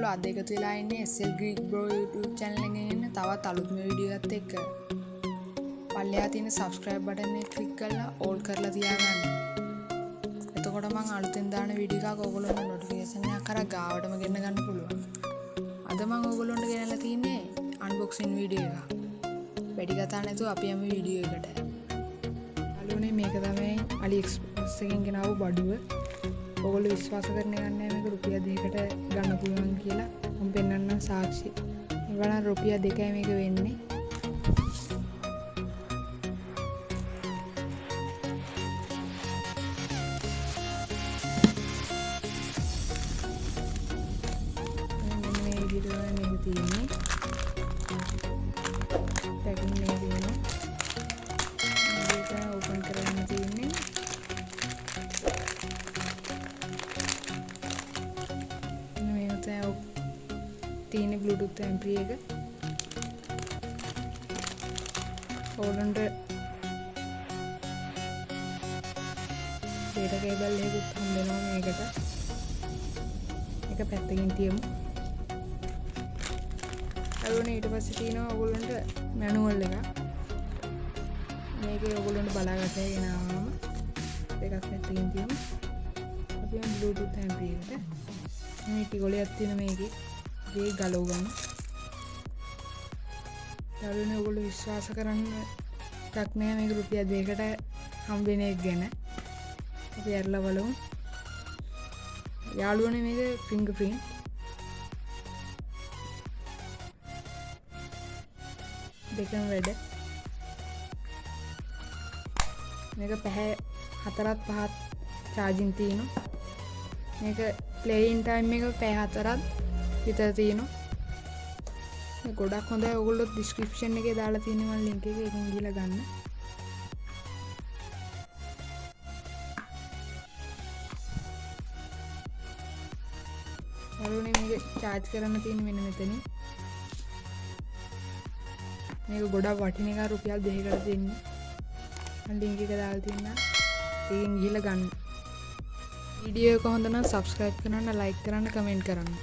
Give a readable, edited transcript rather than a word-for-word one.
ඔයගොල්ලෝ අද එකතු වෙලා ඉන්නේ SL Greek Bro YouTube channel එකෙන් එන්න තවත් අලුත්ම වීඩියෝ එකත් එක්ක. පල්ලෙහා තියෙන subscribe button එක click කරලා all කරලා තියාගන්න. එතකොට මම අලුතෙන් දාන වීඩියෝ එකක් ඔයගොල්ලන්ට notification එකක් කරා ගාවටම ගෙන්න ගන්න පුළුවන්. අද මම ඔයගොල්ලන්ට ගෙනල්ලා තින්නේ unboxing වීඩියෝ එකක්. වැඩි කතා නැතුව අපි යමු වීඩියෝ එකට. අලුනේ මේක තමයි aliexpress එකෙන් ගෙනාවු බඩුව. ඔයගොල්ලෝ විශ්වාස කරන්න ගන්නේ මේක රුපියල් 2කට ගන්න පුළුවන් කියලා. මම පෙන්නන්නම් සාක්ෂි. ඉවරන රුපියල් 2යි මේක වෙන්නේ. මේ විදිහට මේක තියෙන්නේ. පැකින් මේක තියෙනවා. මේක ඕපන් කරගන්න තියෙන්නේ. තියෙන bluetooth ampli එක ඕලන්ට data cable එකකුත් හම්බෙනවා මේකට. එක පැත්තකින් තියමු. අලුනේ ඊට පස්සේ තියෙනවා ඕගොල්ලන්ට manual එක. මේකේ ඕගොල්ලන්ට බලා ගන්න ගෙනාවම එකක් පැත්තකින් තියමු. අපි bluetooth ampli එකට මේ ටිකෝලියක් තියෙන මේකේ ගේ ගලව ගන්න. යාළුවනේ ඔයගොල්ලෝ විශ්වාස කරන්න එකක් නෑ මේක රුපියල් 2කට හම්බෙන එක ගැන. අපි ඇරලා බලමු. යාළුවනේ මේක fingerprint. දෙකම වැඩ. මේක පැය 4ක් 5ක් charging තියෙනවා. මේක playing time එක පැය 4ක් විතර තියෙනවා. මේ ගොඩක් හොඳයි. ඔයගොල්ලෝ description එකේ දාලා තියෙන මම link එක එකෙන් ගිහලා ගන්න. යාළුවනේ මේක charge කරන්න තියෙන මෙන්න මෙතනින්. මේක ගොඩක් වටින එක රුපියල් 2කට දෙන්නේ. මම link එක දාලා තියෙනවා. එකෙන් ගිහලා ගන්න. වීඩියෝ එක හොඳ නම් subscribe කරන්න, like කරන්න, comment කරන්න.